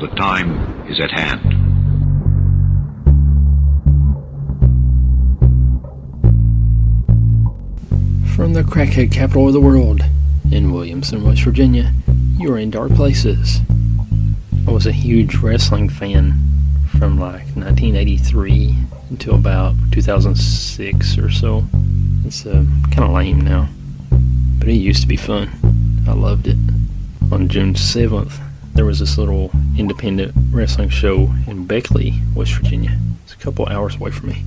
The time is at hand. From the crackhead capital of the world, in Williamson, West Virginia, you're in Dark Places. I was a huge wrestling fan from like 1983 until about 2006 or so. It's kind of lame now, but it used to be fun. I loved it. On June 7th, there was this little independent wrestling show in Beckley, West Virginia. It's a couple hours away from me.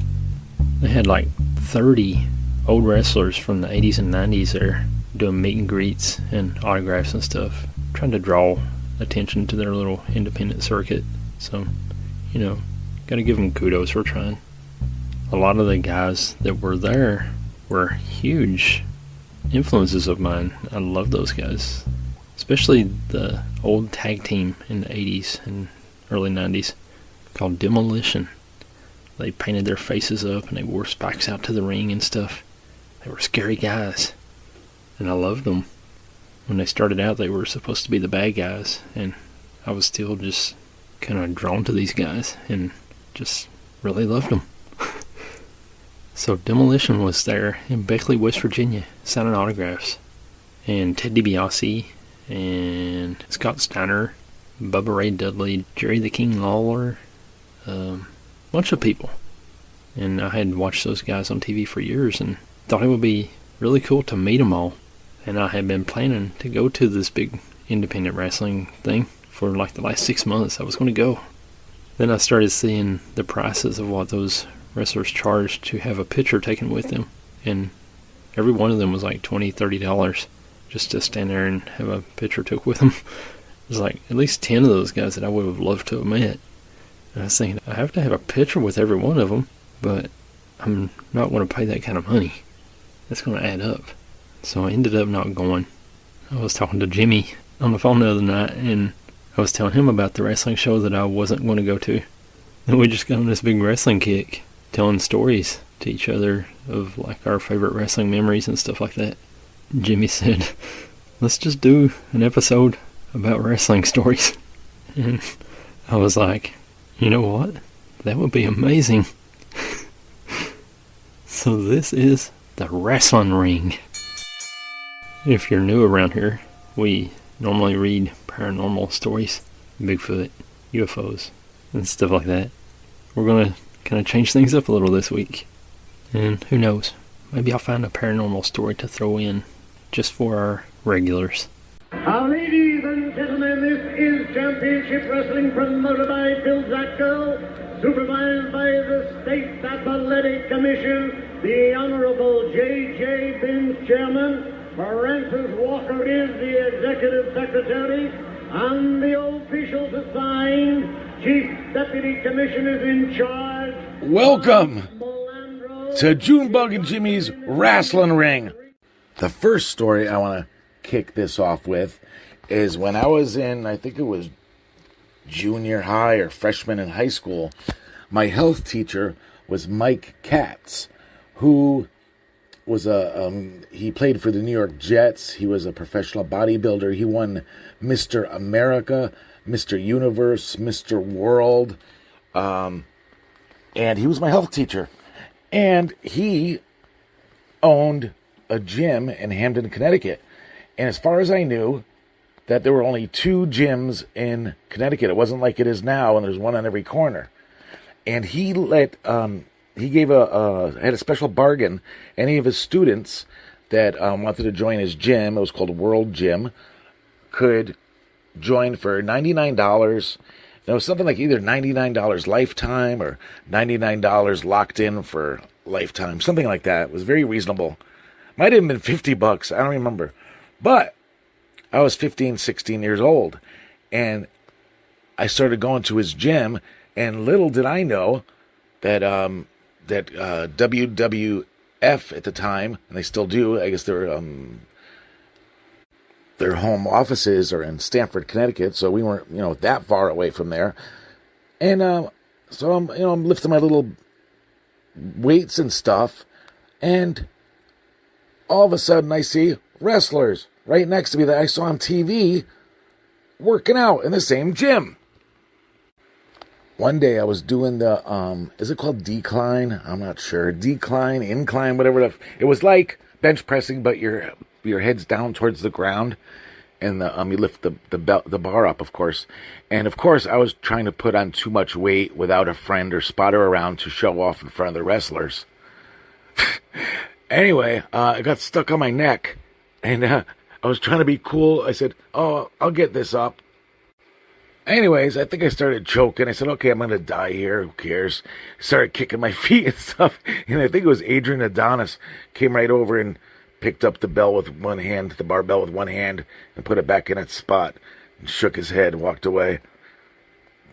They had like 30 old wrestlers from the 80s and 90s there doing meet and greets and autographs and stuff, trying to draw attention to their little independent circuit. So, gotta give them kudos for trying. A lot of the guys that were there were huge influences of mine. I love those guys, especially the old tag team in the 80s and early 90s called Demolition. They painted their faces up and they wore spikes out to the ring and stuff. They were scary guys, and I loved them. When they started out, they were supposed to be the bad guys, and I was still just kind of drawn to these guys and just really loved them. So Demolition was there in Beckley, West Virginia, signing autographs. And Ted DiBiase and Scott Steiner, Bubba Ray Dudley, Jerry the King Lawler, bunch of people. And I had watched those guys on TV for years and thought it would be really cool to meet them all. And I had been planning to go to this big independent wrestling thing for like the last 6 months. I was going to go. Then I started seeing the prices of what those wrestlers charged to have a picture taken with them. And every one of them was like $20, $30 just to stand there and have a picture took with them. It was like at least 10 of those guys that I would have loved to have met. And I was thinking, I have to have a picture with every one of them, but I'm not going to pay that kind of money. That's going to add up. So I ended up not going. I was talking to Jimmy on the phone the other night, and I was telling him about the wrestling show that I wasn't going to go to. And we just got on this big wrestling kick, telling stories to each other of like our favorite wrestling memories and stuff like that. Jimmy said, let's just do an episode about wrestling stories. And I was like, you know what? That would be amazing. So this is the Rasslin Ring. If you're new around here, we normally read paranormal stories, Bigfoot, UFOs, and stuff like that. We're going to kind of change things up a little this week. And who knows, maybe I'll find a paranormal story to throw in just for our regulars. Ladies and gentlemen, this is Championship Wrestling promoted by Bill Zacko, supervised by the State Athletic Commission, the Honorable J.J. Binns, Chairman, Francis Walker is the Executive Secretary, and the officials assigned, Chief Deputy Commissioners in charge. Welcome to Junebug and Jimmy's Rasslin Ring. The first story I want to kick this off with is when I was in, I think it was junior high or freshman in high school, my health teacher was Mike Katz, who was he played for the New York Jets. He was a professional bodybuilder. He won Mr. America, Mr. Universe, Mr. World, and he was my health teacher. And he owned a gym in Hamden, Connecticut. And as far as I knew, that there were only 2 gyms in Connecticut. It wasn't like it is now, and there's one on every corner. And he gave had a special bargain. Any of his students that wanted to join his gym, it was called World Gym, could join for $99. It was something like either $99 lifetime or $99 locked in for lifetime, something like that. It was very reasonable. Might have been $50, I don't remember. But I was 15, 16 years old, and I started going to his gym, and little did I know that WWF at the time, and they still do, I guess their home offices are in Stamford, Connecticut, so we weren't, that far away from there. And so I'm lifting my little weights and stuff, and all of a sudden I see wrestlers right next to me that I saw on TV working out in the same gym. one day I was doing the, is it called decline? I'm not sure. Decline, incline, whatever. It was like bench pressing, but your head's down towards the ground. And you lift the bar up, of course. And, of course, I was trying to put on too much weight without a friend or spotter around to show off in front of the wrestlers. Anyway, I got stuck on my neck. And I was trying to be cool. I said, oh, I'll get this up. Anyways, I think I started choking. I said, okay, I'm going to die here. Who cares? Started kicking my feet and stuff. And I think it was Adrian Adonis came right over and picked up the bell with one hand, the barbell with one hand, and put it back in its spot, and shook his head and walked away.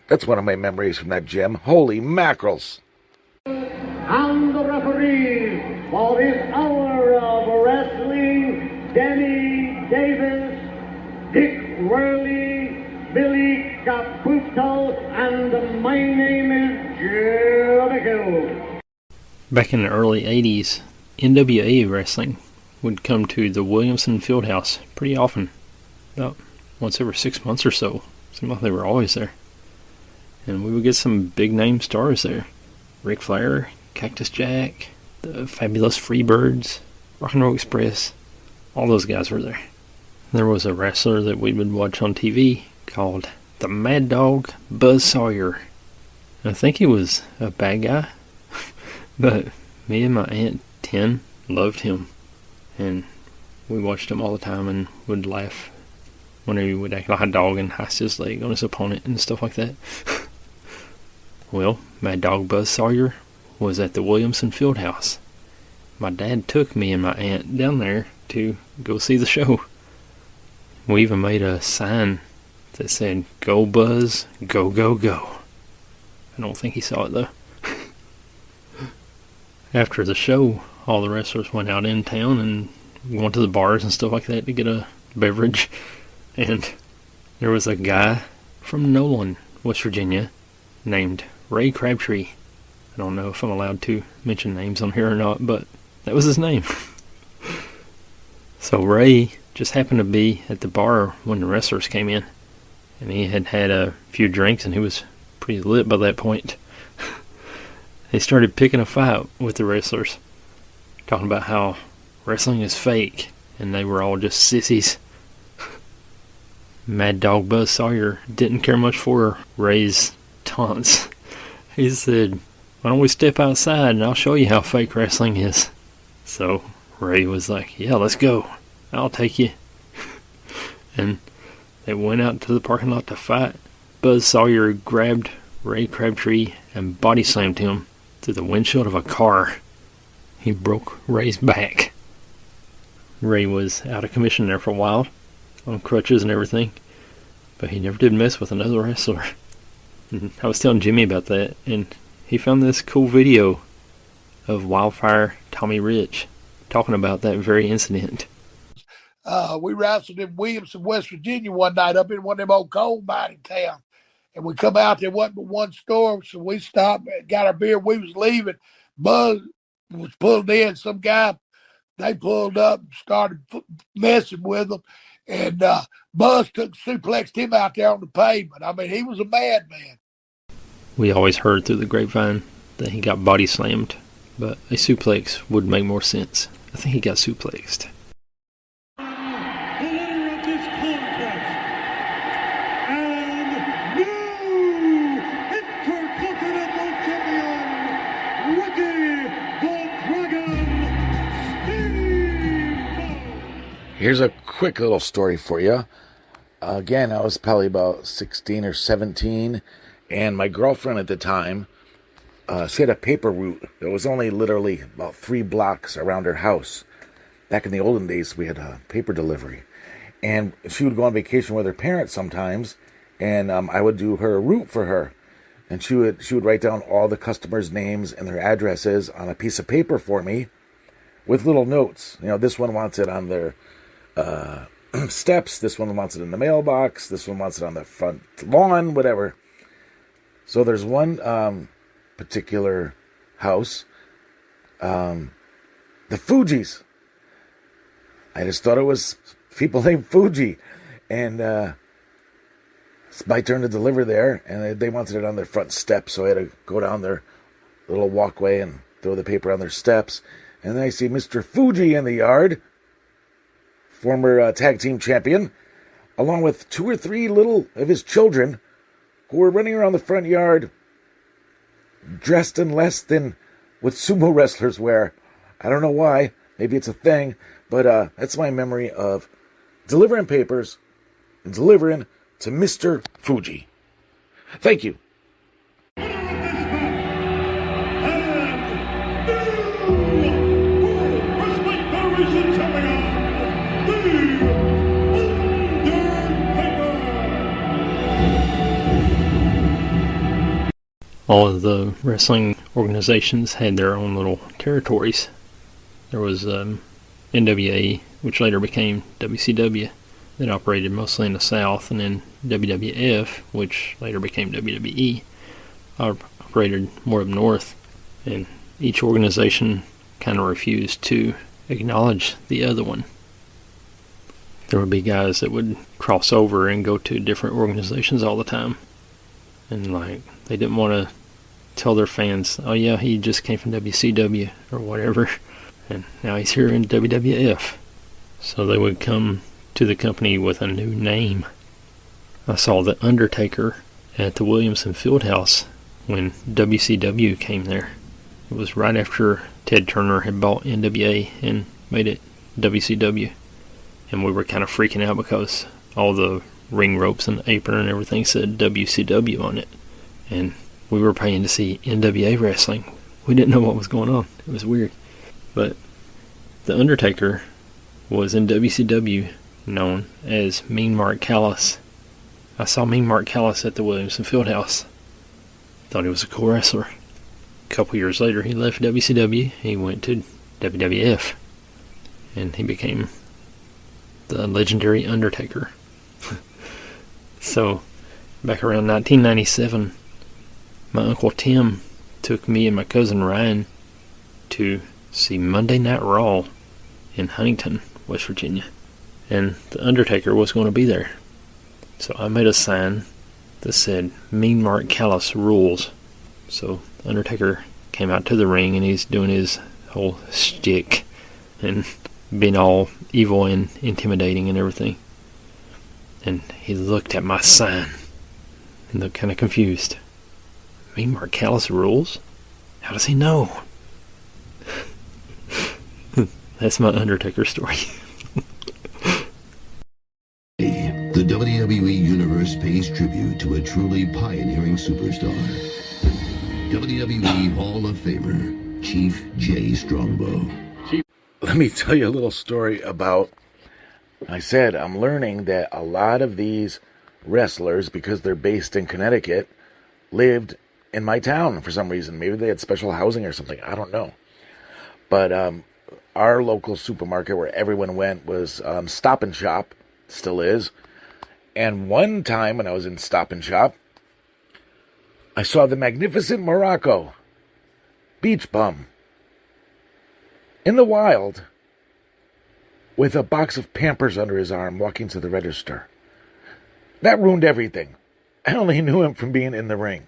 That's one of my memories from that gym. Holy mackerels. And the referees for this hour of wrestling, Danny Davis, Dick Worley, Billy Caputo, and my name is Jericho. Back in the early 80s, NWA wrestling would come to the Williamson Fieldhouse pretty often, about once every 6 months or so. Seemed like they were always there. And we would get some big name stars there. Ric Flair, Cactus Jack, the Fabulous Freebirds, Rock and Roll Express, all those guys were there. There was a wrestler that we would watch on TV called the Mad Dog Buzz Sawyer. I think he was a bad guy, but me and my Aunt Tin loved him. And we watched him all the time and would laugh when he would act like a dog and heist his leg on his opponent and stuff like that. Well, Mad Dog Buzz Sawyer was at the Williamson Fieldhouse. My dad took me and my aunt down there to go see the show. We even made a sign that said, "Go Buzz, go, go, go." I don't think he saw it though. After the show, all the wrestlers went out in town and went to the bars and stuff like that to get a beverage. And there was a guy from Nolan, West Virginia, named Ray Crabtree. I don't know if I'm allowed to mention names on here or not, but that was his name. So Ray just happened to be at the bar when the wrestlers came in. And he had had a few drinks and he was pretty lit by that point. He started picking a fight with the wrestlers, talking about how wrestling is fake and they were all just sissies. Mad Dog Buzz Sawyer didn't care much for Ray's taunts. He said, "Why don't we step outside and I'll show you how fake wrestling is." So Ray was like, "Yeah, let's go. I'll take you." And they went out to the parking lot to fight. Buzz Sawyer grabbed Ray Crabtree and body slammed him through the windshield of a car. He broke Ray's back. Ray was out of commission there for a while, on crutches and everything, but he never did mess with another wrestler. And I was telling Jimmy about that, and he found this cool video of Wildfire Tommy Rich talking about that very incident. We wrestled in Williamson, West Virginia one night up in one of them old coal mining towns. And we come out, there wasn't but one store, so we stopped and got our beer. We was leaving. Buzz was pulled in. Some guy, they pulled up and started messing with them. And Buzz suplexed him out there on the pavement. I mean, he was a madman. We always heard through the grapevine that he got body slammed, but a suplex would make more sense. I think he got suplexed. Here's a quick little story for you. Again, I was probably about 16 or 17, and my girlfriend at the time, she had a paper route that was only literally about 3 blocks around her house. Back in the olden days, we had a paper delivery. And she would go on vacation with her parents sometimes, and I would do her route for her. And she would write down all the customers' names and their addresses on a piece of paper for me with little notes. You know, this one wants it on their steps, this one wants it in the mailbox, this one wants it on the front lawn, whatever. So there's one particular house, the Fugees. I just thought it was people named Fuji. And It's my turn to deliver there, and they wanted it on their front steps, so I had to go down their little walkway and throw the paper on their steps. And then I see Mr. Fuji in the yard, former tag team champion, along with 2 or 3 little of his children who were running around the front yard dressed in less than what sumo wrestlers wear. I don't know why. Maybe it's a thing, but that's my memory of delivering papers and delivering to Mr. Fuji. Thank you. All of the wrestling organizations had their own little territories. There was NWA, which later became WCW, that operated mostly in the South, and then WWF, which later became WWE, operated more up north, and each organization kind of refused to acknowledge the other one. There would be guys that would cross over and go to different organizations all the time, and they didn't want to tell their fans, oh yeah, he just came from WCW or whatever, and now he's here in WWF. So they would come to the company with a new name. I saw The Undertaker at the Williamson Fieldhouse when WCW came there. It was right after Ted Turner had bought NWA and made it WCW. And we were kind of freaking out because all the ring ropes and the apron and everything said WCW on it. And we were paying to see NWA wrestling. We didn't know what was going on. It was weird. But The Undertaker was in WCW known as Mean Mark Callis. I saw Mean Mark Callis at the Williamson Fieldhouse. Thought he was a cool wrestler. A couple years later, he left WCW. He went to WWF. And he became the legendary Undertaker. So, back around 1997, my Uncle Tim took me and my cousin Ryan to see Monday Night Raw in Huntington, West Virginia. And the Undertaker was going to be there. So I made a sign that said, Mean Mark Callis rules. So Undertaker came out to the ring and he's doing his whole shtick and being all evil and intimidating and everything. And he looked at my sign and looked kind of confused. Mean Mark Callis rules? How does he know? That's my Undertaker story. The WWE Universe pays tribute to a truly pioneering superstar. WWE Hall of Famer, Chief Jay Strongbow. Let me tell you a little story about, I said, I'm learning that a lot of these wrestlers, because they're based in Connecticut, lived in my town for some reason. Maybe they had special housing or something. I don't know. But our local supermarket where everyone went was Stop and Shop. Still is. And one time when I was in Stop and Shop, I saw the magnificent Morocco beach bum in the wild with a box of Pampers under his arm walking to the register. That ruined everything. I only knew him from being in the ring.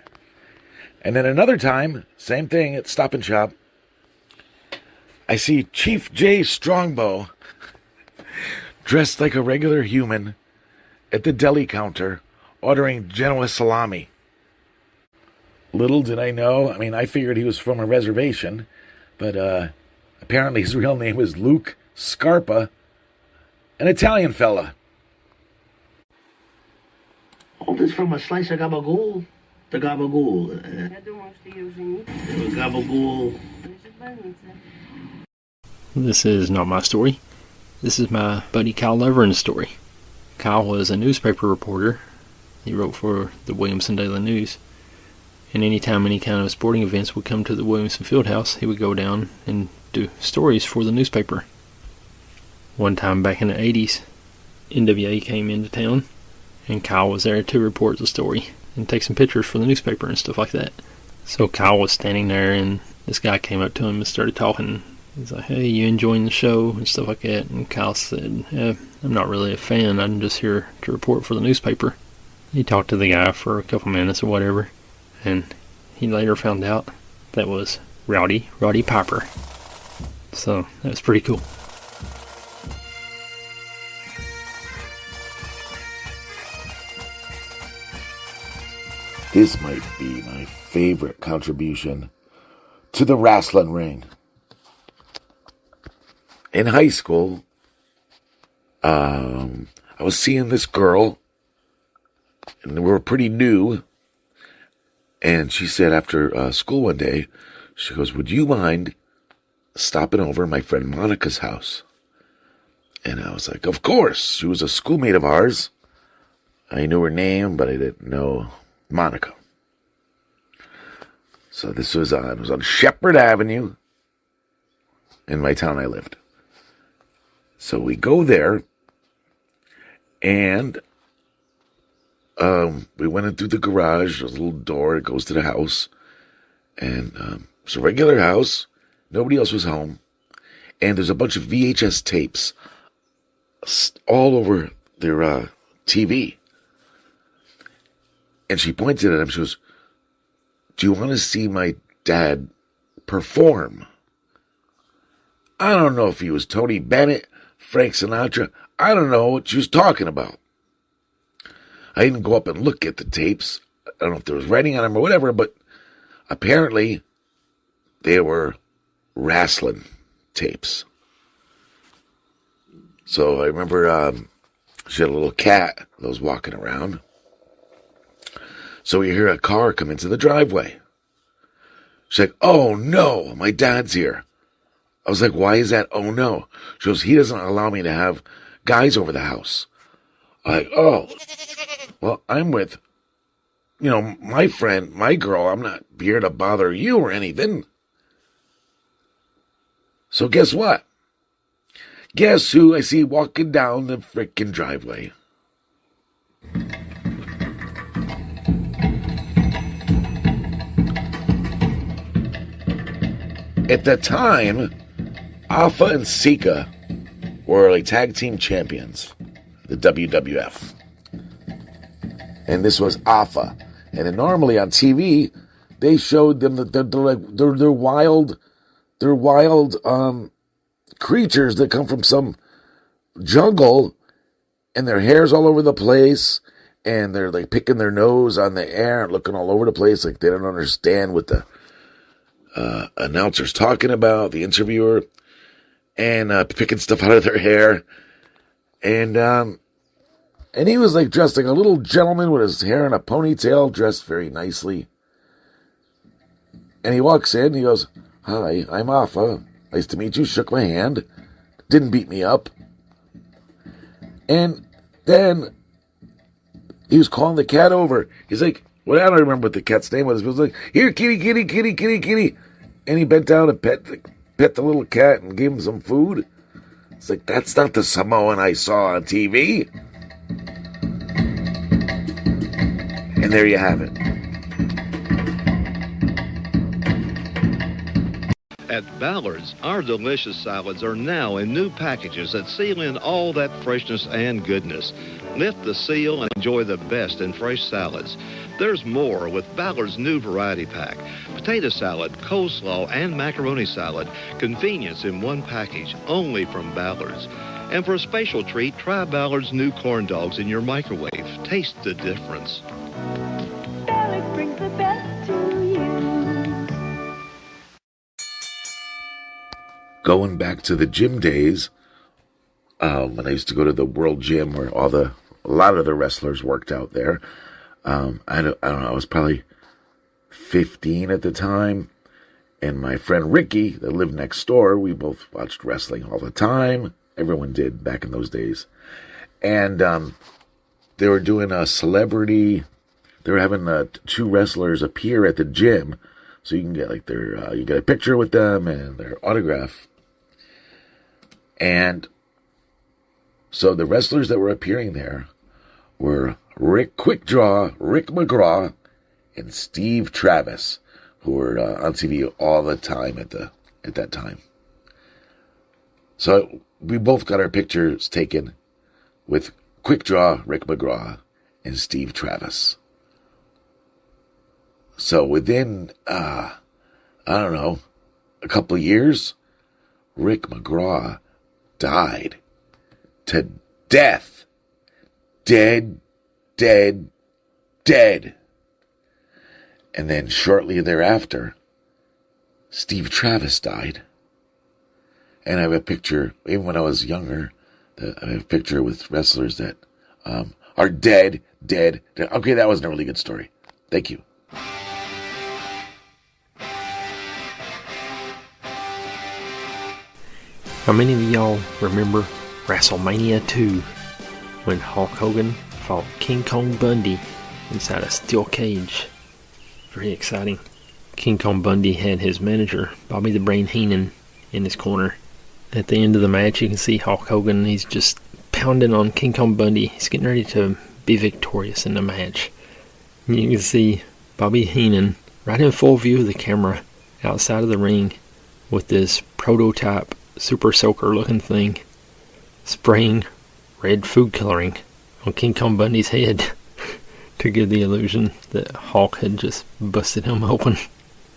And then another time, same thing at Stop and Shop, I see Chief Jay Strongbow dressed like a regular human at the deli counter ordering Genoa salami. Little did I know, I figured he was from a reservation, but apparently his real name was Luke Scarpa, an Italian fella. All this from a slice of gabagool. The gabagool. Gabagool. This is not my story. This is my buddy Kyle Leveren's story. Kyle was a newspaper reporter. He wrote for the Williamson Daily News. And anytime any kind of sporting events would come to the Williamson Fieldhouse, he would go down and do stories for the newspaper. One time back in the 80s, NWA came into town, and Kyle was there to report the story and take some pictures for the newspaper and stuff like that. So Kyle was standing there, and this guy came up to him and started talking. He's like, hey, you enjoying the show? And stuff like that. And Kyle said, I'm not really a fan. I'm just here to report for the newspaper. He talked to the guy for a couple minutes or whatever, and he later found out that was Roddy Piper. So that was pretty cool. This might be my favorite contribution to the Rasslin Ring. In high school, I was seeing this girl, and we were pretty new, and she said after school one day, she goes, "Would you mind stopping over at my friend Monica's house?" And I was like, of course. She was a schoolmate of ours. I knew her name, but I didn't know Monica. So this was it was on Shepherd Avenue in my town I lived. So we go there, and we went in through the garage. There's a little door that goes to the house, and it's a regular house. Nobody else was home, and there's a bunch of VHS tapes all over their TV. And she pointed at him. She goes, "Do you want to see my dad perform?" I don't know if he was Tony Bennett, Frank Sinatra. I don't know what she was talking about. I didn't go up and look at the tapes. I don't know if there was writing on them or whatever, but apparently they were Rasslin tapes. So I remember she had a little cat that was walking around. So we hear a car come into the driveway. She's like, "Oh no, my dad's here." I was like, "Why is that? Oh no." She goes, "He doesn't allow me to have guys over the house." I'm like, "Oh, well, I'm with, my friend, my girl. I'm not here to bother you or anything." So guess what? Guess who I see walking down the frickin' driveway? At the time, Alpha and Sika were like tag team champions, the WWF. And this was Alpha. And then normally on TV, they showed them that they're wild creatures that come from some jungle, and their hair's all over the place, and they're like picking their nose on the air and looking all over the place like they don't understand what the announcer's talking about, the interviewer, and picking stuff out of their hair. And he was like dressed like a little gentleman with his hair in a ponytail, dressed very nicely. And he walks in, he goes, "Hi, I'm Alpha. Nice to meet you." Shook my hand. Didn't beat me up. And then he was calling the cat over. He's like, I don't remember what the cat's name was. He was like, "Here, kitty, kitty, kitty, kitty, kitty." And he bent down and pet the little cat and gave him some food. It's like, that's not the Samoan I saw on TV. And there you have it. At Ballard's, our delicious salads are now in new packages that seal in all that freshness and goodness. Lift the seal and enjoy the best in fresh salads. There's more with Ballard's new variety pack. Potato salad, coleslaw, and macaroni salad. Convenience in one package, only from Ballard's. And for a special treat, try Ballard's new corn dogs in your microwave. Taste the difference. Ballard's brings the best to you. Going back to the gym days, when I used to go to the World Gym where a lot of the wrestlers worked out there. I don't know, I was probably 15 at the time, and my friend Ricky that lived next door, we both watched wrestling all the time. Everyone did back in those days. And they were doing a celebrity, they were having two wrestlers appear at the gym, so you can get like you get a picture with them and their autograph. And so the wrestlers that were appearing there were Rick McGraw, and Steve Travis, who were on TV all the time at that time. So we both got our pictures taken with Quick Draw Rick McGraw and Steve Travis. So within, I don't know, a couple of years, Rick McGraw died to death. Dead. And then shortly thereafter, Steve Travis died. And I have a picture, even when I was younger, I have a picture with wrestlers that are dead. Okay, that wasn't a really good story. Thank you. How many of y'all remember WrestleMania 2 when Hulk Hogan fought King Kong Bundy inside a steel cage? Very exciting. King Kong Bundy had his manager, Bobby the Brain Heenan, in his corner. At the end of the match, you can see Hulk Hogan. He's just pounding on King Kong Bundy. He's getting ready to be victorious in the match. You can see Bobby Heenan right in full view of the camera outside of the ring with this prototype super soaker looking thing spraying red food coloring on King Kong Bundy's head to give the illusion that Hulk had just busted him open.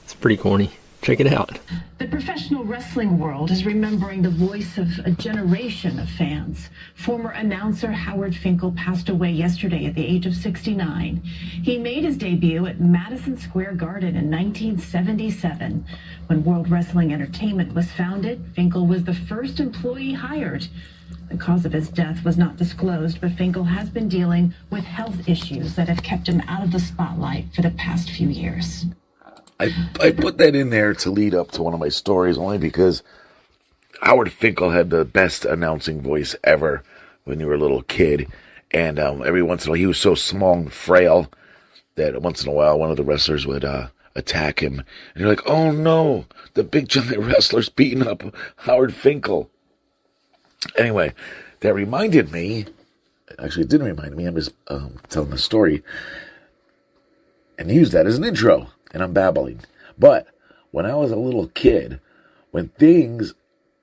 It's pretty corny. Check it out. The professional wrestling world is remembering the voice of a generation of fans. Former announcer Howard Finkel passed away yesterday at the age of 69. He made his debut at Madison Square Garden in 1977. When World Wrestling Entertainment was founded, Finkel was the first employee hired. The cause of his death was not disclosed, but Finkel has been dealing with health issues that have kept him out of the spotlight for the past few years. I put that in there to lead up to one of my stories, only because Howard Finkel had the best announcing voice ever when you were a little kid. And every once in a while, he was so small and frail that once in a while, one of the wrestlers would attack him. And you're like, oh no, the big giant wrestler's beating up Howard Finkel. Anyway, that reminded me, actually it didn't remind me, I'm just telling the story, and use that as an intro. And I'm babbling. But when I was a little kid, when things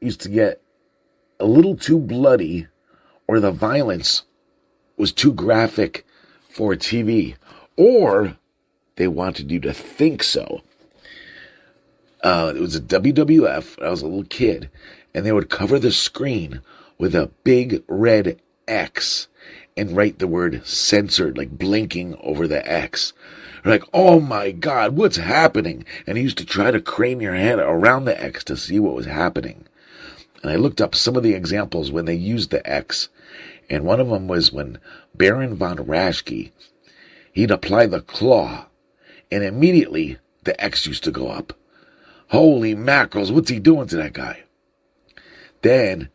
used to get a little too bloody or the violence was too graphic for TV, or they wanted you to think so. It was a WWF. I was a little kid, and they would cover the screen with a big red X and write the word censored, like blinking over the X. You're like, oh my God, what's happening? And you used to try to crane your head around the X to see what was happening. And I looked up some of the examples when they used the X. And one of them was when Baron von Raschke, he'd apply the claw, and immediately the X used to go up. Holy mackerels, what's he doing to that guy? Then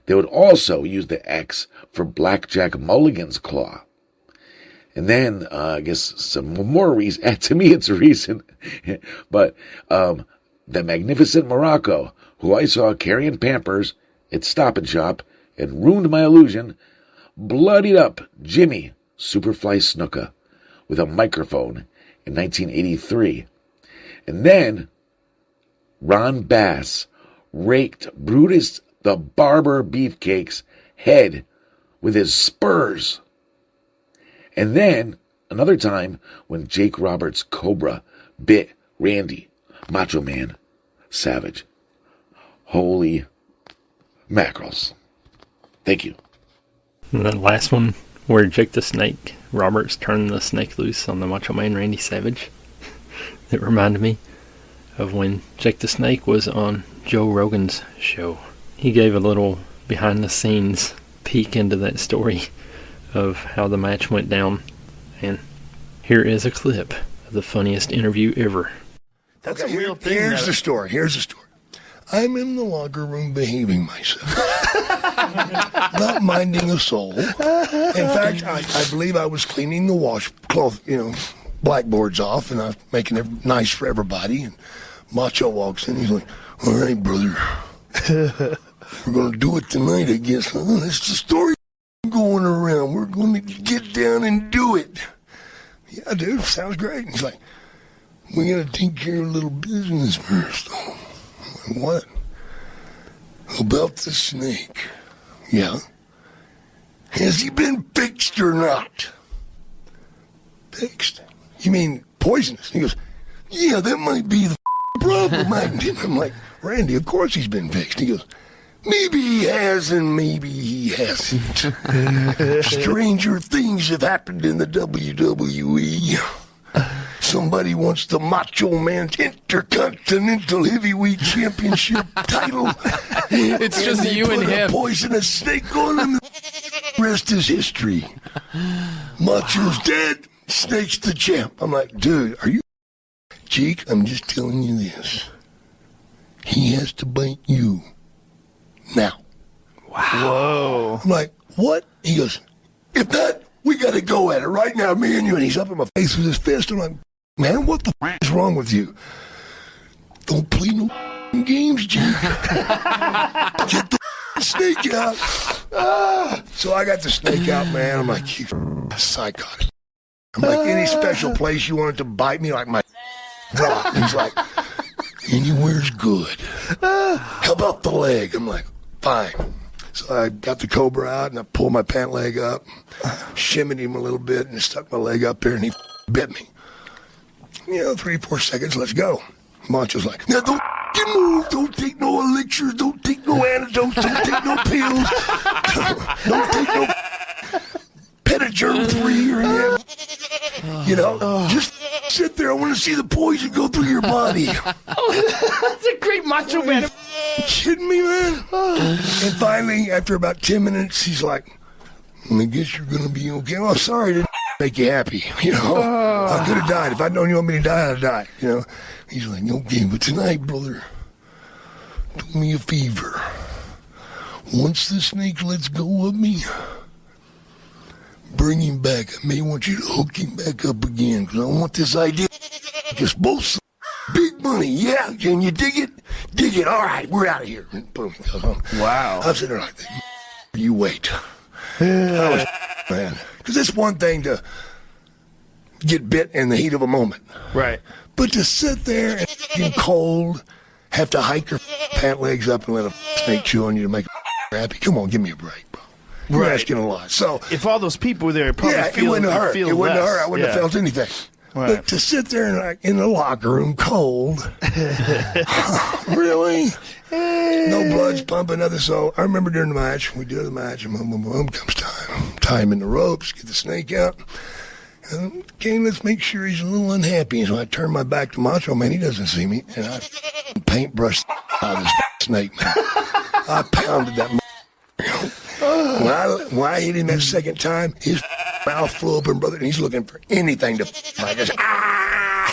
they would also use the X for Blackjack Mulligan's claw. And then, I guess some more reason, to me it's recent, but the Magnificent Morocco, who I saw carrying Pampers at Stop and Shop and ruined my illusion, bloodied up Jimmy Superfly Snuka with a microphone in 1983. And then Ron Bass raked Brutus the Barber Beefcake's head with his spurs. And then, another time, when Jake Roberts' Cobra bit Randy, Macho Man, Savage. Holy mackerels. Thank you. And that last one, where Jake the Snake Roberts turned the snake loose on the Macho Man Randy Savage. It reminded me of when Jake the Snake was on Joe Rogan's show. He gave a little behind-the-scenes peek into that story of how the match went down, and here is a clip of the funniest interview ever. That's a real thing. Here's the story. I'm in the locker room behaving myself, not minding a soul. In fact, I believe I was cleaning the washcloth, blackboards off, and I was making it nice for everybody. And Macho walks in. He's like, "All right, brother, we're gonna do it tonight, I guess. Huh? That's the story going around. We're going to get down and do it." "Yeah, dude, sounds great." And he's like, "We got to take care of a little business first, though." I'm like, "What?" "About the snake." "Yeah." "Has he been fixed or not?" fixed. You mean poisonous? He goes, yeah, that might be the problem. I'm like, Randy, of course he's been fixed. He goes, maybe he has and maybe he hasn't. Stranger things have happened in the WWE. Somebody wants the Macho Man's Intercontinental Heavyweight Championship title. It's just you and him. A poisonous snake on him. The rest is history. Macho's dead. Snake's the champ. I'm like, dude, are you... Jake, I'm just telling you this. He has to bite you. Now. Wow. Whoa. I'm like, what? He goes, if not, we got to go at it right now, me and you. And he's up in my face with his fist. I'm like, man, what the is wrong with you? Don't play no games, Jake. Get the snake out. So I got the snake out, man. I'm like, you psychotic. I'm like, any special place you wanted to bite me, like my rock. He's like, anywhere's good. How about the leg? I'm like, fine. So I got the cobra out and I pulled my pant leg up, shimmied him a little bit, and stuck my leg up there, and he bit me. 3-4 seconds, let's go. Macho's like, now don't move, don't take no elixirs, don't take no antidotes, don't take no pills, don't take no pedigerm-free or anything. Just sit there. I want to see the poison go through your body. That's a great Macho Man. Kidding me, man? And finally, after about 10 minutes, he's like, I guess you're going to be okay. Well, I'm sorry to make you happy. I could have died. If I'd known you want me to die, I'd have died. He's like, okay, but tonight, brother, do me a favor. Once the snake lets go of me, bring him back. I may want you to hook him back up again, because I want this idea. Because both big money, yeah. Can you dig it? Dig it. All right, we're out of here. Boom. Wow. I'm sitting there like that. You wait. Man. Because it's one thing to get bit in the heat of a moment. Right. But to sit there and get cold, have to hike your pant legs up and let a snake chew on you to make a happy. Come on, give me a break, bro. You're asking a lot. So if all those people were there, it probably it wouldn't have hurt. It wouldn't have hurt. I wouldn't have felt anything. Right. But to sit there in the locker room cold, really? No blood's pumping, nothing. So I remember during the match, we do the match, and boom, comes time. Tie him in the ropes, get the snake out. Okay, let's make sure he's a little unhappy. So I turn my back to Macho Man. He doesn't see me. And I paintbrush out of this snake, man. I pounded that. When I hit him that second time, his mouth flew open, brother, and he's looking for anything to like us.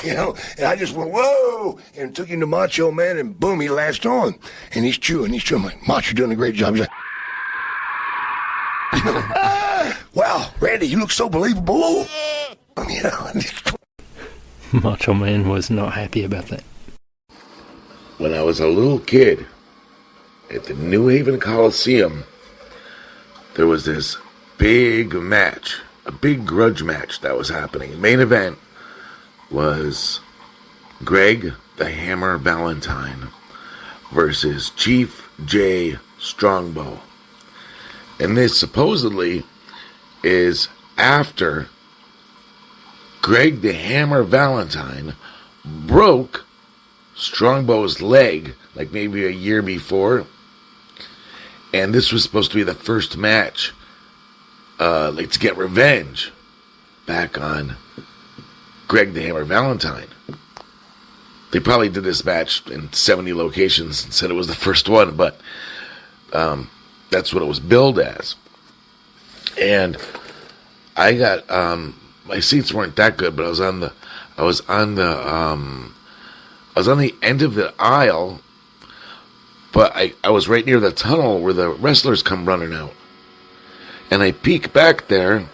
And I just went, whoa, and took him to Macho Man, and boom, he latched on. And he's chewing. I'm like, Macho, doing a great job. He's like, wow, Randy, you look so believable. Macho Man was not happy about that. When I was a little kid at the New Haven Coliseum, there was this big match, a big grudge match that was happening. The main event was Greg the Hammer Valentine versus Chief J Strongbow. And this supposedly is after Greg the Hammer Valentine broke Strongbow's leg, like maybe a year before. And this was supposed to be the first match, to get revenge back on Greg the Hammer Valentine. They probably did this match in 70 locations and said it was the first one, but that's what it was billed as. And I got my seats weren't that good, but I was on the end of the aisle, but I was right near the tunnel where the wrestlers come running out. And I peek back there,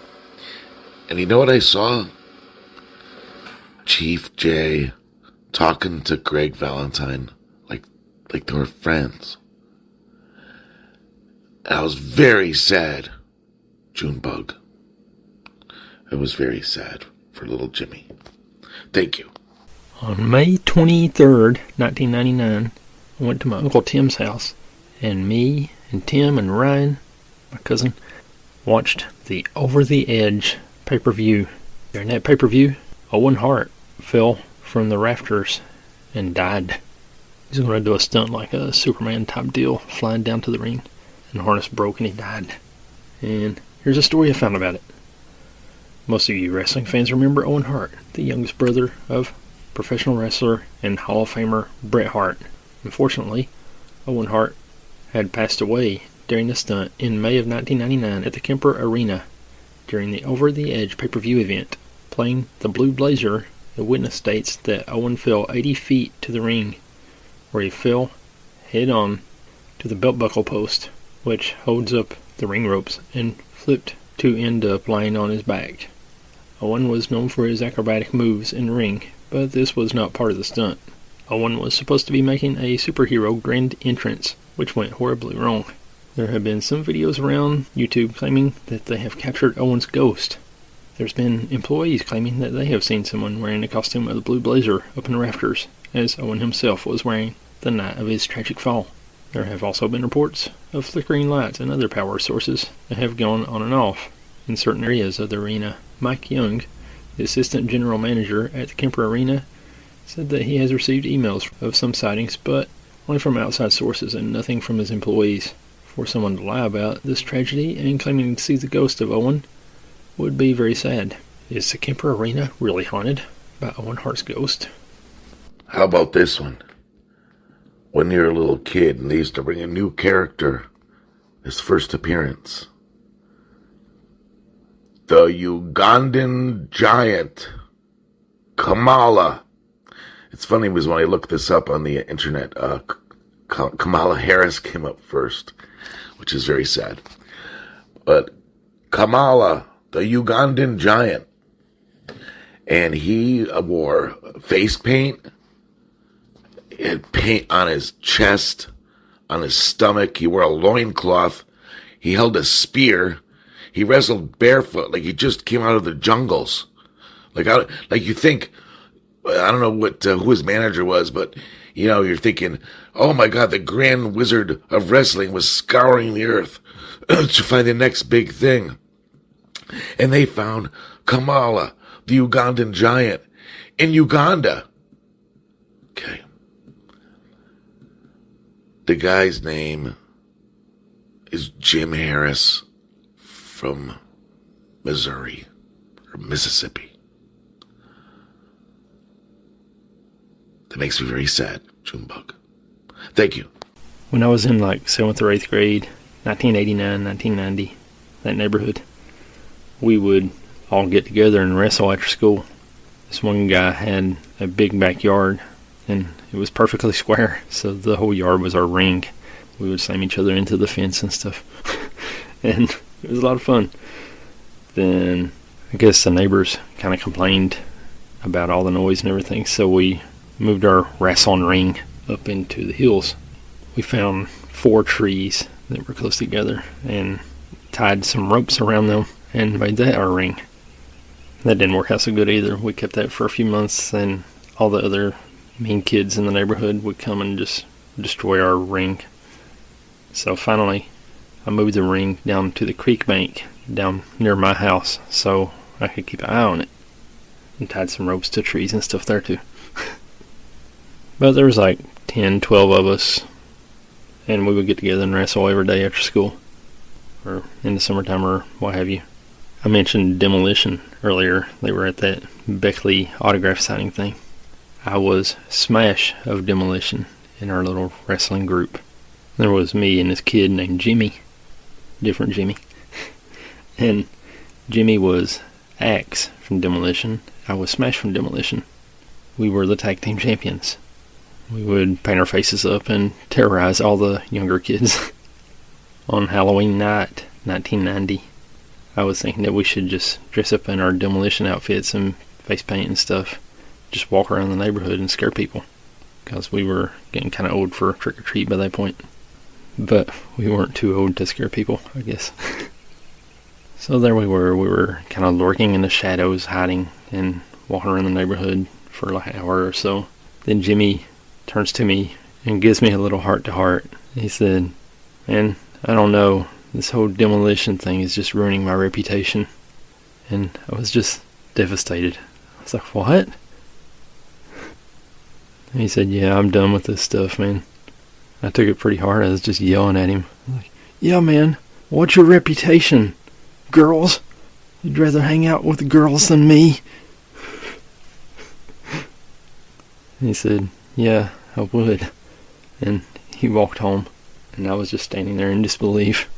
and you know what I saw? Chief J talking to Greg Valentine like they were friends. And I was very sad, Junebug. I was very sad for little Jimmy. Thank you. On May 23rd, 1999, I went to my Uncle Tim's house, and me and Tim and Ryan, my cousin, watched the Over the Edge pay-per-view During that pay-per-view, Owen Hart fell from the rafters and died. He's going to do a stunt like a Superman type deal, flying down to the ring, and the harness broke and he died. And here's a story I found about it. Most of you wrestling fans remember Owen Hart, the youngest brother of professional wrestler and Hall of Famer Bret Hart. Unfortunately, Owen Hart had passed away during the stunt in May of 1999 at the Kemper Arena during the Over the Edge pay-per-view event. Playing the Blue Blazer, the witness states that Owen fell 80 feet to the ring, where he fell head-on to the belt buckle post, which holds up the ring ropes, and flipped to end up lying on his back. Owen was known for his acrobatic moves in the ring, but this was not part of the stunt. Owen was supposed to be making a superhero grand entrance, which went horribly wrong. There have been some videos around YouTube claiming that they have captured Owen's ghost. There's been employees claiming that they have seen someone wearing the costume of the Blue Blazer up in the rafters, as Owen himself was wearing the night of his tragic fall. There have also been reports of flickering lights and other power sources that have gone on and off in certain areas of the arena. Mike Young, the assistant general manager at the Kemper Arena, said that he has received emails of some sightings, but only from outside sources and nothing from his employees. For someone to lie about this tragedy and claiming to see the ghost of Owen would be very sad. Is the Kemper Arena really haunted by Owen Hart's ghost? How about this one? When you're a little kid and they used to bring a new character, his first appearance. The Ugandan giant, Kamala. It's funny because when I looked this up on the internet, Kamala Harris came up first, which is very sad. But Kamala, the Ugandan giant, and he wore face paint. He had paint on his chest, on his stomach. He wore a loincloth. He held a spear. He wrestled barefoot like he just came out of the jungles. Like you think, I don't know what who his manager was, but you're thinking, oh my God, the Grand Wizard of Wrestling was scouring the earth to find the next big thing. And they found Kamala, the Ugandan giant, in Uganda. Okay. The guy's name is Jim Harris from Missouri or Mississippi. That makes me very sad, Junebug. Thank you. When I was in 7th or 8th grade, 1989, 1990, that neighborhood, we would all get together and wrestle after school. This one guy had a big backyard, and it was perfectly square, so the whole yard was our ring. We would slam each other into the fence and stuff. And it was a lot of fun. Then I guess the neighbors kind of complained about all the noise and everything, so we moved our Rasslin Ring up into the hills. We found 4 trees that were close together and tied some ropes around them and made that our ring. That didn't work out so good either. We kept that for a few months, and all the other mean kids in the neighborhood would come and just destroy our ring. So finally, I moved the ring down to the creek bank down near my house so I could keep an eye on it, and tied some ropes to trees and stuff there too. But there was 10, 12 of us, and we would get together and wrestle every day after school, or in the summertime, or what have you. I mentioned Demolition earlier. They were at that Beckley autograph signing thing. I was Smash of Demolition in our little wrestling group. There was me and this kid named Jimmy. Different Jimmy. And Jimmy was Axe from Demolition. I was Smash from Demolition. We were the tag team champions. We would paint our faces up and terrorize all the younger kids. On Halloween night, 1990, I was thinking that we should just dress up in our Demolition outfits and face paint and stuff. Just walk around the neighborhood and scare people. Because we were getting kind of old for trick-or-treat by that point. But we weren't too old to scare people, I guess. So there we were kind of lurking in the shadows, hiding and walking around the neighborhood for an hour or so. Then Jimmy turns to me and gives me a little heart-to-heart. He said, "Man, I don't know, this whole Demolition thing is just ruining my reputation." And I was just devastated. I was like, what? And he said, yeah, I'm done with this stuff, man. I took it pretty hard. I was just yelling at him. I was like, yeah, man, what's your reputation? Girls? You'd rather hang out with girls than me? And he said, yeah, I would. And he walked home, and I was just standing there in disbelief.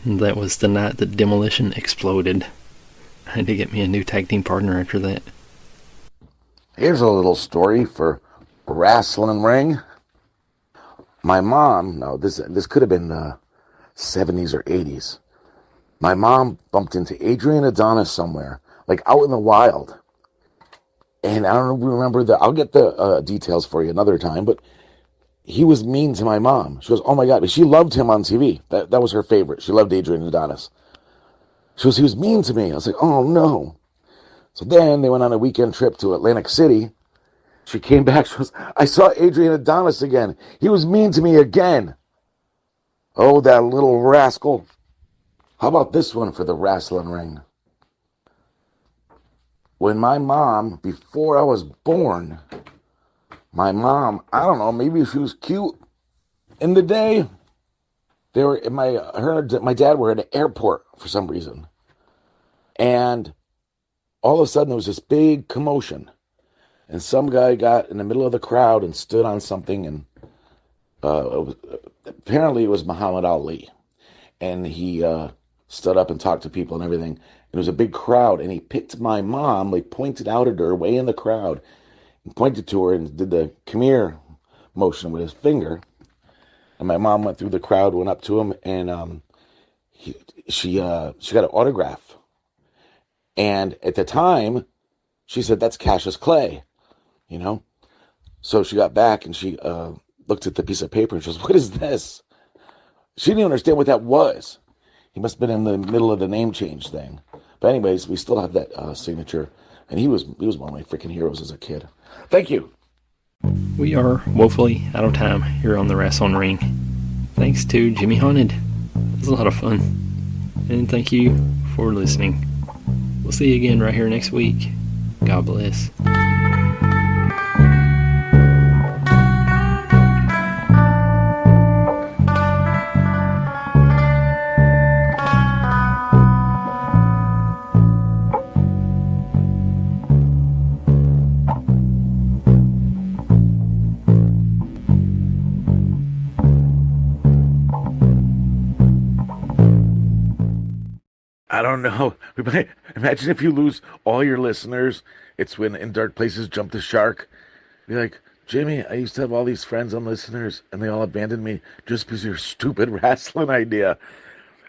And that was the night that Demolition exploded. I had to get me a new tag team partner after that. Here's a little story for Rasslin Ring. My mom, no, this could have been the 70s or 80s. My mom bumped into Adrian Adonis somewhere, like out in the wild. And I don't remember I'll get the details for you another time, but he was mean to my mom. She goes, oh my God, but she loved him on TV. That was her favorite. She loved Adrian Adonis. She goes, he was mean to me. I was like, oh no. So then they went on a weekend trip to Atlantic City. She came back. She goes, I saw Adrian Adonis again. He was mean to me again. Oh, that little rascal. How about this one for the Rasslin Ring? When my mom, before I was born, my mom, I don't know, maybe she was cute in the day. They were my dad were at an airport for some reason. And all of a sudden there was this big commotion. And some guy got in the middle of the crowd and stood on something, and apparently it was Muhammad Ali. And he stood up and talked to people and everything. And it was a big crowd, and he picked my mom, like pointed out at her way in the crowd, and pointed to her and did the come here motion with his finger. And my mom went through the crowd, went up to him, and she got an autograph. And at the time, she said, that's Cassius Clay, you know? So she got back and she looked at the piece of paper and she goes, what is this? She didn't understand what that was. He must have been in the middle of the name change thing. But anyways, we still have that signature. And he was one of my freaking heroes as a kid. Thank you. We are woefully out of time here on the Rasslin Ring. Thanks to Jimmy Haunted. It was a lot of fun. And thank you for listening. We'll see you again right here next week. God bless. I don't know. Imagine if you lose all your listeners. It's when In Dark Places Jump the Shark. Be like, Jimmy, I used to have all these friends and listeners, and they all abandoned me just because of your stupid wrestling idea.